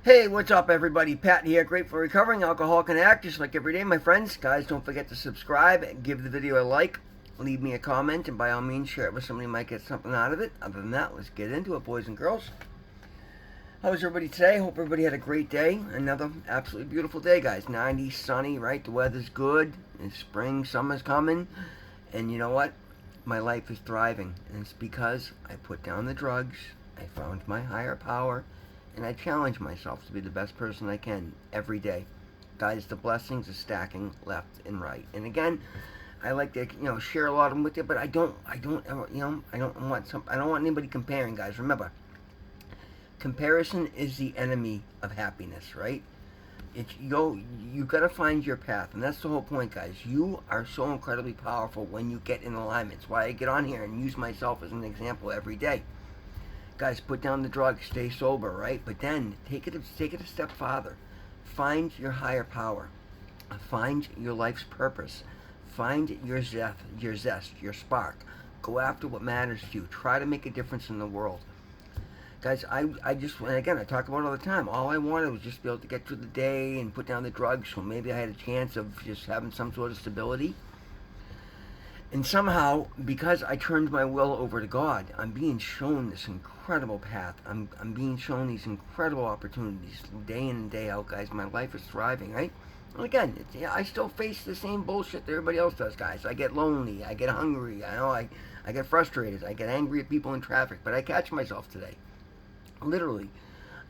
Hey, what's up, everybody? Pat here, grateful recovering alcoholic and addict, just like every day, my friends. Guys, don't forget to subscribe, give the video a like, leave me a comment, and by all means, share it with somebody who might get something out of it. Other than that, let's get into it, boys and girls. How's everybody today? Hope everybody had a great day. Another absolutely beautiful day, guys. 90, sunny, right? The weather's good. It's spring, summer's coming. And you know what? My life is thriving. And it's because I put down the drugs, I found my higher power, and I challenge myself to be the best person I can every day. Guys, the blessings are stacking left and right. And again, I like to share a lot of them with you, but I don't want anybody comparing, guys. Remember, comparison is the enemy of happiness, right? You gotta find your path, and that's the whole point, guys. You are so incredibly powerful when you get in alignment. It's why I get on here and use myself as an example every day. Guys, put down the drugs, stay sober, right? But then take it a step farther. Find your higher power. Find your life's purpose. Find your zest, your spark. Go after what matters to you. Try to make a difference in the world. Guys, I just, and again, I talk about it all the time. All I wanted was just to be able to get through the day and put down the drugs, so maybe I had a chance of just having some sort of stability. And somehow, because I turned my will over to God, I'm being shown this incredible path. I'm being shown these incredible opportunities day in and day out, guys. My life is thriving, right? And again, I still face the same bullshit that everybody else does, guys. I get lonely. I get hungry. I get frustrated. I get angry at people in traffic. But I catch myself today. Literally,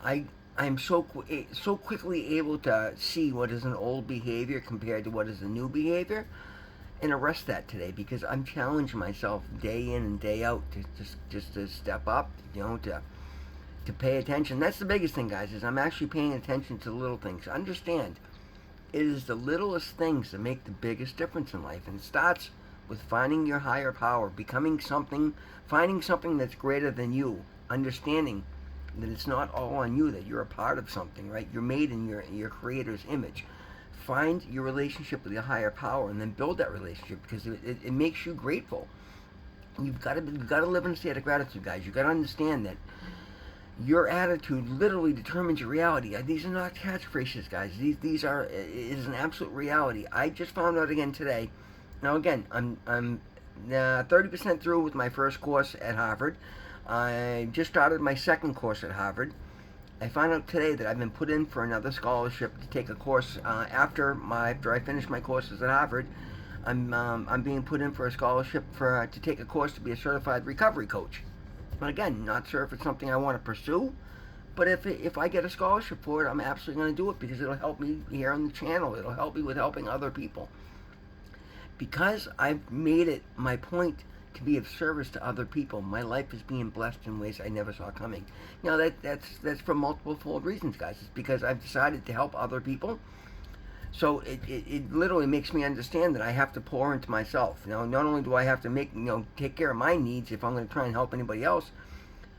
I'm so quickly able to see what is an old behavior compared to what is a new behavior, and arrest that today, because I'm challenging myself day in and day out to just to step up, to pay attention. That's the biggest thing, guys, is I'm actually paying attention to the little things. Understand, it is the littlest things that make the biggest difference in life, and it starts with finding your higher power, finding something that's greater than you, understanding that it's not all on you, that you're a part of something, right? You're made in your creator's image. Find your relationship with your higher power, and then build that relationship, because it makes you grateful. You've got to live in a state of gratitude, guys. You've got to understand that your attitude literally determines your reality. These are not catchphrases, guys. These are, it is an absolute reality. I just found out again today. Now again, I'm 30% through with my first course at Harvard. I just started my second course at Harvard. I found out today that I've been put in for another scholarship to take a course after I finish my courses at Harvard. I'm being put in for a scholarship to take a course to be a certified recovery coach. But again, not sure if it's something I want to pursue. But if I get a scholarship for it, I'm absolutely going to do it, because it'll help me here on the channel. It'll help me with helping other people. Because I've made it my point to be of service to other people, my life is being blessed in ways I never saw coming. Now that's for multiple fold reasons, guys. It's because I've decided to help other people. So it literally makes me understand that I have to pour into myself. Now, not only do I have to take care of my needs if I'm going to try and help anybody else,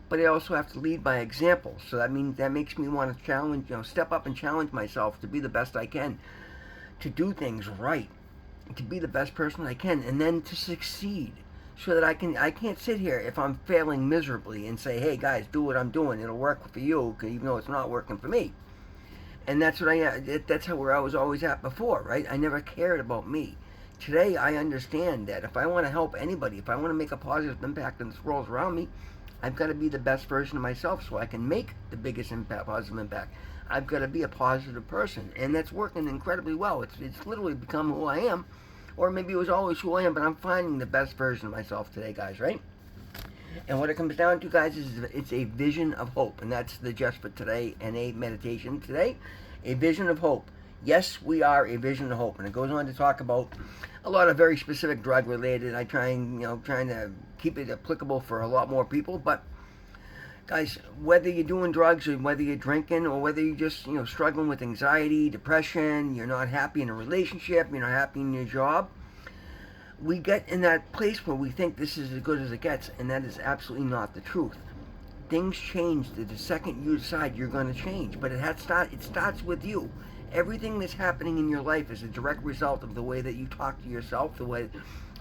but I also have to lead by example. So that makes me want to step up and challenge myself to be the best I can, to do things right, to be the best person I can, and then to succeed. So that I can't sit here if I'm failing miserably and say, hey guys, do what I'm doing, it'll work for you, even though it's not working for me. And that's where I was always at before, right? I never cared about me. Today I understand that if I want to help anybody, if I want to make a positive impact in this world around me, I've got to be the best version of myself so I can make the biggest positive impact. I've got to be a positive person, and that's working incredibly well. It's literally become who I am. Or maybe it was always who I am, but I'm finding the best version of myself today, guys, right? And what it comes down to, guys, is it's a vision of hope. And that's the Just for Today NA meditation today. A vision of hope. Yes, we are a vision of hope. And it goes on to talk about a lot of very specific drug-related. I trying to keep it applicable for a lot more people. But, guys, whether you're doing drugs or whether you're drinking or whether you're just, struggling with anxiety, depression, you're not happy in a relationship, you're not happy in your job, we get in that place where we think this is as good as it gets, and that is absolutely not the truth. Things change the second you decide you're going to change, but it starts with you. Everything that's happening in your life is a direct result of the way that you talk to yourself,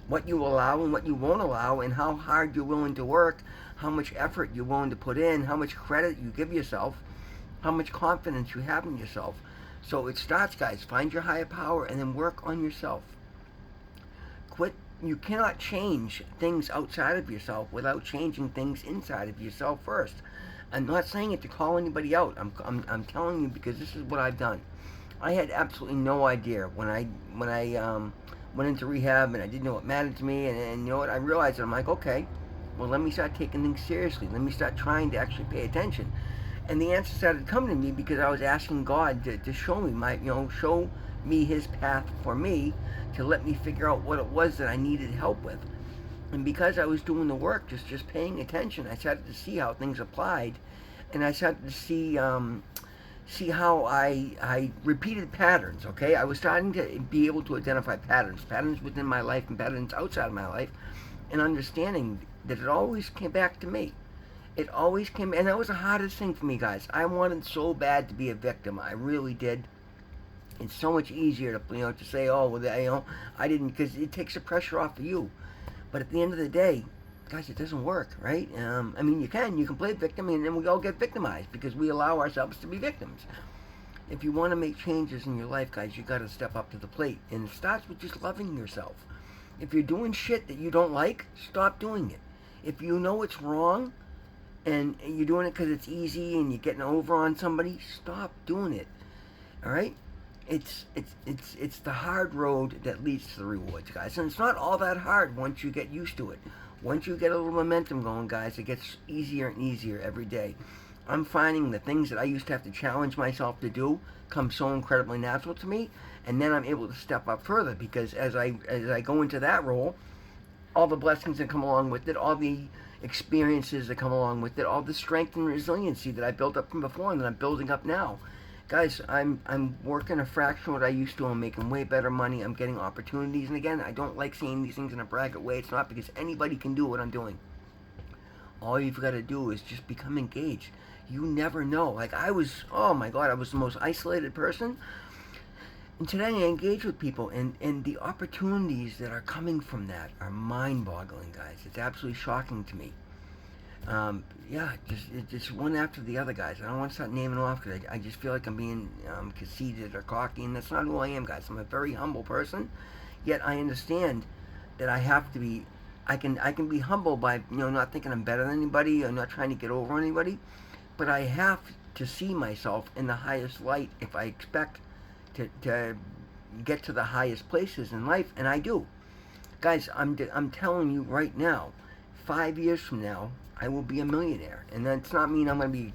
what you allow and what you won't allow, and how hard you're willing to work, how much effort you're willing to put in, how much credit you give yourself. how much confidence you have in yourself. So it starts, guys. Find your higher power and then work on yourself. Quit. You cannot change things outside of yourself without changing things inside of yourself first. I'm not saying it to call anybody out. I'm telling you because this is what I've done. I had absolutely no idea when I went into rehab and I didn't know what mattered to me. And you know what? I realized that I'm like, okay, well, let me start taking things seriously. Let me start trying to actually pay attention. And the answer started coming to me because I was asking God to show me show me His path for me, to let me figure out what it was that I needed help with. And because I was doing the work, just paying attention, I started to see how things applied, and I started to see how I repeated patterns. Okay, I was starting to be able to identify patterns within my life and patterns outside of my life, and understanding that it always came back to me. It always came, and that was the hardest thing for me, guys. I wanted so bad to be a victim. I really did. It's so much easier to say, oh, well, I didn't, because it takes the pressure off of you. But at the end of the day, guys, it doesn't work, right? I mean, you can play victim, and then we all get victimized because we allow ourselves to be victims. If you want to make changes in your life, guys, you got to step up to the plate, and it starts with just loving yourself. If you're doing shit that you don't like, stop doing it. If you know it's wrong, and you're doing it because it's easy and you're getting over on somebody, stop doing it. All right? It's the hard road that leads to the rewards, guys. And it's not all that hard once you get used to it. Once you get a little momentum going, guys, it gets easier and easier every day. I'm finding the things that I used to have to challenge myself to do come so incredibly natural to me, and then I'm able to step up further because as I go into that role, all the blessings that come along with it, all the experiences that come along with it, all the strength and resiliency that I built up from before and that I'm building up now. Guys, I'm working a fraction of what I used to. I'm making way better money. I'm getting opportunities. And again, I don't like saying these things in a braggart way. It's not because anybody can do what I'm doing. All you've got to do is just become engaged. You never know. Like oh my God, I was the most isolated person. And today I engage with people, and the opportunities that are coming from that are mind-boggling, guys. It's absolutely shocking to me. Just one after the other, guys. I don't want to start naming off because I just feel like I'm being conceited or cocky, and that's not who I am, guys. I'm a very humble person, yet I understand that I have to be. I can be humble by not thinking I'm better than anybody or not trying to get over anybody, but I have to see myself in the highest light if I expect to get to the highest places in life, and I do. Guys, I'm telling you right now, 5 years from now, I will be a millionaire, and that's not mean I'm going to be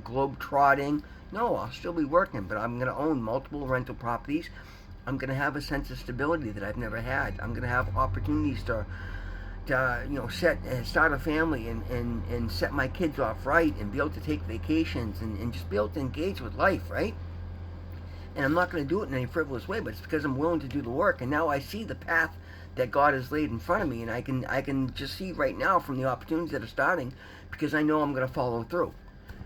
globe trotting. No, I'll still be working, but I'm going to own multiple rental properties. I'm going to have a sense of stability that I've never had. I'm going to have opportunities to start a family and set my kids off right and be able to take vacations and just be able to engage with life, right? And I'm not going to do it in any frivolous way, but it's because I'm willing to do the work. And now I see the path that God has laid in front of me, and I can just see right now from the opportunities that are starting because I know I'm going to follow through.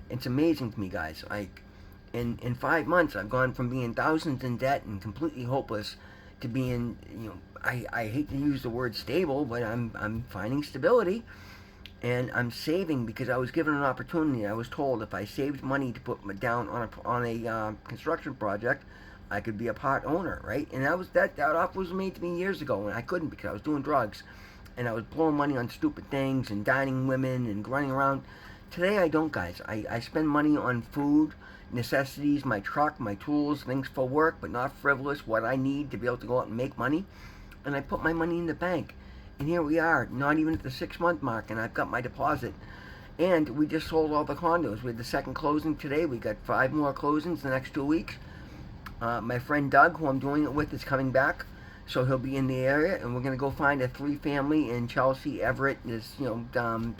It's amazing to me, guys. Like in 5 months, I've gone from being thousands in debt and completely hopeless to being, I hate to use the word stable, but I'm finding stability. And I'm saving because I was given an opportunity. I was told if I saved money to put down on a construction project, I could be a part owner, right? And that offer was made to me years ago, and I couldn't because I was doing drugs, and I was blowing money on stupid things and dining women and running around. Today I don't, guys. I spend money on food, necessities, my truck, my tools, things for work, but not frivolous, what I need to be able to go out and make money. And I put my money in the bank. And here we are, not even at the 6-month mark, and I've got my deposit. And we just sold all the condos. We had the second closing today. We got 5 more closings the next 2 weeks. My friend Doug, who I'm doing it with, is coming back, so he'll be in the area, and we're going to go find a 3-family in Chelsea, Everett, this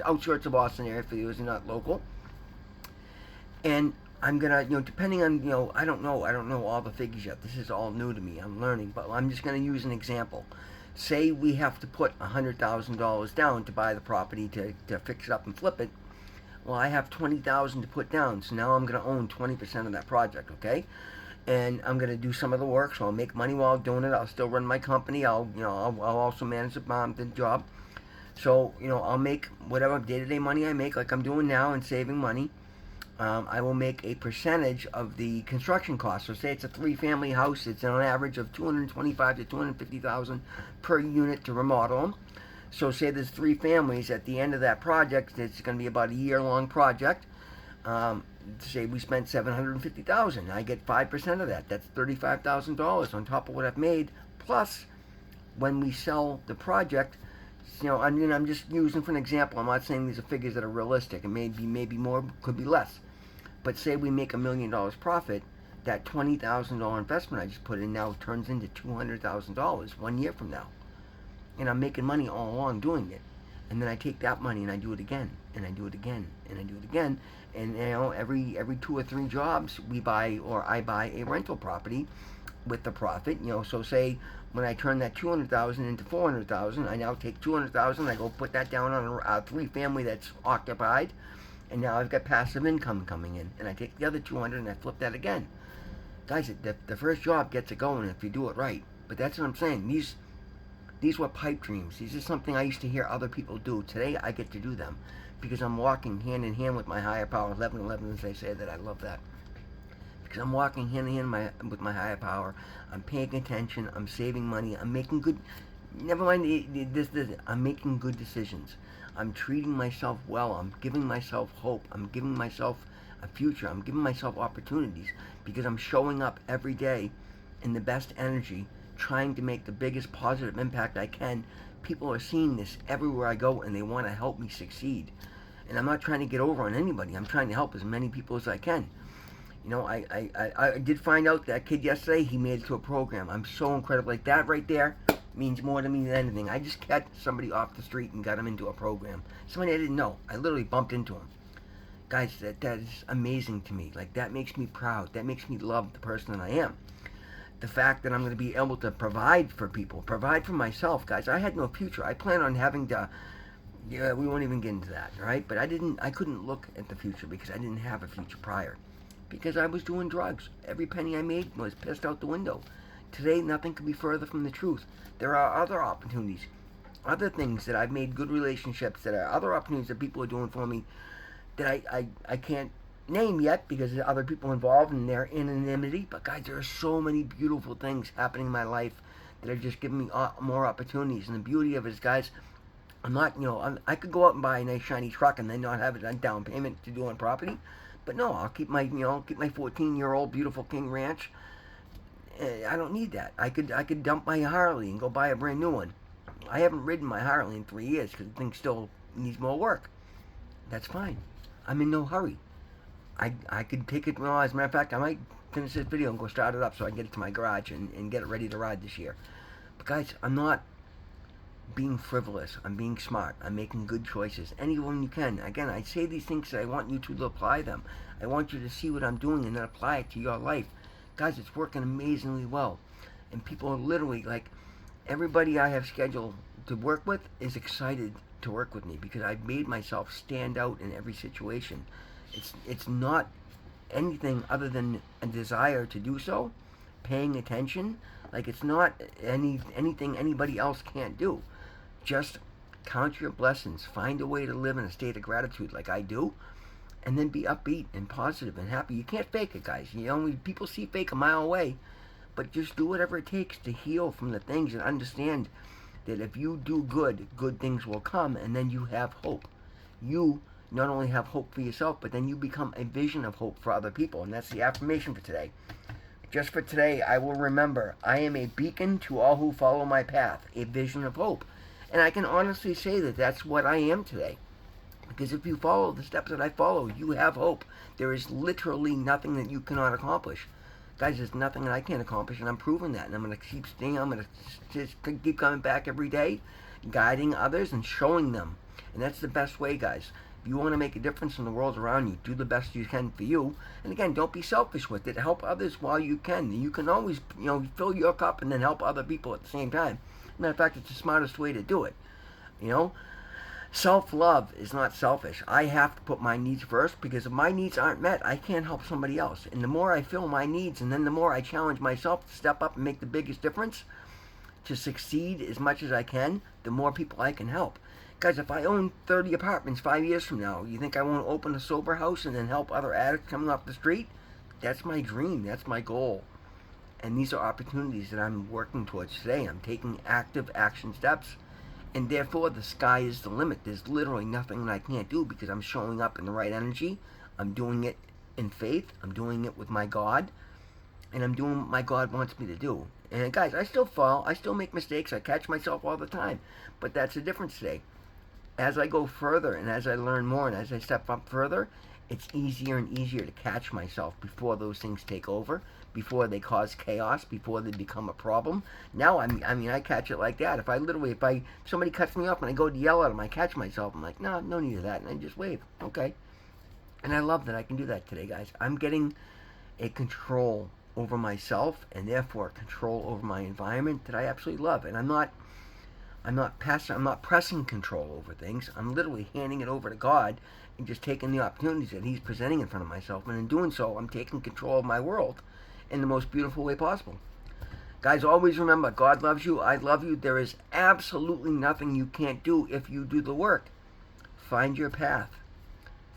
outskirts of Boston area for those who are not local. And I'm gonna, depending on, I don't know all the figures yet. This is all new to me. I'm learning, but I'm just going to use an example. Say we have to put $100,000 down to buy the property to fix it up and flip it. Well, I have $20,000 to put down, so now I'm going to own 20% of that project, okay? And I'm going to do some of the work, so I'll make money while doing it. I'll still run my company. I'll also manage the job. So, I'll make whatever day-to-day money I make, like I'm doing now, and saving money. I will make a percentage of the construction cost. So say it's a 3-family house, it's on average of 225 to 250,000 per unit to remodel them. So say there's 3 families at the end of that project. It's going to be about a year-long project. Say we spent 750,000. I get 5% of that. That's $35,000 on top of what I've made. Plus, when we sell the project, I'm just using for an example. I'm not saying these are figures that are realistic. It may be maybe more, could be less. But say we make $1 million profit, that $20,000 investment I just put in now turns into $200,000 1 year from now, and I'm making money all along doing it. And then I take that money and I do it again, and I do it again, and I do it again. And every 2 or 3 jobs I buy a rental property with the profit. So say when I turn that 200,000 into 400,000, I now take 200,000, I go put that down on a 3-family that's occupied, and now I've got passive income coming in. And I take the other 200 and I flip that again. Guys, the first job gets it going if you do it right. But that's what I'm saying. These were pipe dreams. These are something I used to hear other people do. Today I get to do them because I'm walking hand in hand with my higher power. 11:11, as they say, that I love that. Because I'm walking hand in hand with my higher power. I'm paying attention. I'm saving money. I'm making good. Never mind this. I'm making good decisions. I'm treating myself well. I'm giving myself hope. I'm giving myself a future. I'm giving myself opportunities because I'm showing up every day in the best energy, trying to make the biggest positive impact I can. People are seeing this everywhere I go, and they want to help me succeed. And I'm not trying to get over on anybody. I'm trying to help as many people as I can. I did find out that kid yesterday, he made it to a program. I'm so incredible. Like, that right there means more to me than anything. I just got somebody off the street and got him into a program. Somebody I didn't know. I literally bumped into him. Guys, that is amazing to me. Like, that makes me proud. That makes me love the person that I am. The fact that I'm going to be able to provide for people, provide for myself. Guys, I had no future. I plan on having to, we won't even get into that, right? But I couldn't look at the future because I didn't have a future prior. Because I was doing drugs. Every penny I made was pissed out the window. Today, nothing could be further from the truth. There are other opportunities, other things that I've made good relationships, that are other opportunities that people are doing for me that I can't name yet because there's other people involved in their anonymity. But guys, there are so many beautiful things happening in my life that are just giving me more opportunities. And the beauty of it is, guys, I'm not, I could go out and buy a nice shiny truck and then not have it on down payment to do on property. But no, I'll keep my 14-year-old beautiful King Ranch. I don't need that. I could dump my Harley and go buy a brand new one. I haven't ridden my Harley in 3 years because the thing still needs more work. That's fine. I'm in no hurry. I could take it. Well, as a matter of fact, I might finish this video and go start it up so I can get it to my garage and get it ready to ride this year. But guys, I'm not being frivolous. I'm being smart. I'm making good choices. Anyone you can. Again, I say these things that I want you to apply them. I want you to see what I'm doing and then apply it to your life. Guys, it's working amazingly well. And people are literally, like, everybody I have scheduled to work with is excited to work with me because I've made myself stand out in every situation. It's not anything other than a desire to do so, paying attention. Like, it's not anything anybody else can't do. Just count your blessings. Find a way to live in a state of gratitude like I do. And then be upbeat and positive and happy. You can't fake it, guys. People see fake a mile away. But just do whatever it takes to heal from the things and understand that if you do good, good things will come. And then you have hope. You not only have hope for yourself, but then you become a vision of hope for other people. And that's the affirmation for today. Just for today, I will remember, I am a beacon to all who follow my path, a vision of hope. And I can honestly say that that's what I am today. Because if you follow the steps that I follow, you have hope. There is literally nothing that you cannot accomplish. Guys, there's nothing that I can't accomplish, and I'm proving that. And I'm going to keep staying, I'm going to just keep coming back every day, guiding others and showing them. And that's the best way, guys. If you want to make a difference in the world around you, do the best you can for you. And again, don't be selfish with it. Help others while you can. You can always, fill your cup and then help other people at the same time. Matter of fact, it's the smartest way to do it. Self-love is not selfish. I have to put my needs first because if my needs aren't met, I can't help somebody else. And the more I fill my needs and then the more I challenge myself to step up and make the biggest difference, to succeed as much as I can, the more people I can help. Guys, if I own 30 apartments 5 years from now, you think I won't open a sober house and then help other addicts coming off the street? That's my dream. That's my goal. And these are opportunities that I'm working towards today. I'm taking active action steps. And therefore, the sky is the limit. There's literally nothing that I can't do because I'm showing up in the right energy. I'm doing it in faith. I'm doing it with my God. And I'm doing what my God wants me to do. And guys, I still fall. I still make mistakes. I catch myself all the time. But that's the difference today. As I go further and as I learn more and as I step up further, it's easier and easier to catch myself before those things take over, before they cause chaos, before they become a problem. Now, I catch it like that. If somebody cuts me off and I go to yell at them, I catch myself. I'm like, no need of that. And I just wave. Okay. And I love that I can do that today, guys. I'm getting a control over myself and therefore control over my environment that I absolutely love. And I'm not pressing control over things. I'm literally handing it over to God and just taking the opportunities that He's presenting in front of myself. And in doing so, I'm taking control of my world in the most beautiful way possible. Guys, always remember, God loves you. I love you. There is absolutely nothing you can't do if you do the work. Find your path.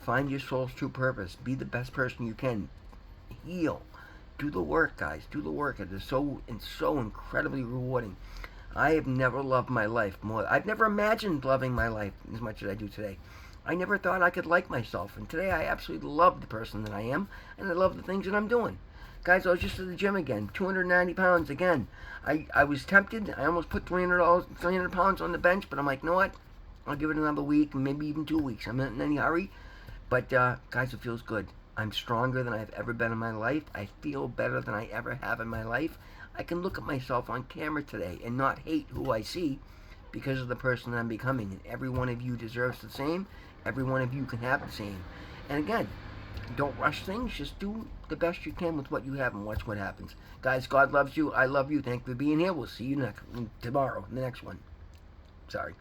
Find your soul's true purpose. Be the best person you can. Heal. Do the work, guys. Do the work. It's so incredibly rewarding. I have never loved my life more. I've never imagined loving my life as much as I do today. I never thought I could like myself. And today I absolutely love the person that I am. And I love the things that I'm doing. Guys, I was just at the gym again. 290 pounds again. I was tempted. I almost put 300 pounds on the bench. But I'm like, you know what? I'll give it another week, maybe even 2 weeks. I'm not in any hurry. But, guys, it feels good. I'm stronger than I've ever been in my life. I feel better than I ever have in my life. I can look at myself on camera today and not hate who I see because of the person that I'm becoming. And every one of you deserves the same. Every one of you can have the same. And again, don't rush things. Just do the best you can with what you have and watch what happens. Guys, God loves you. I love you. Thank you for being here. We'll see you tomorrow in the next one. Sorry.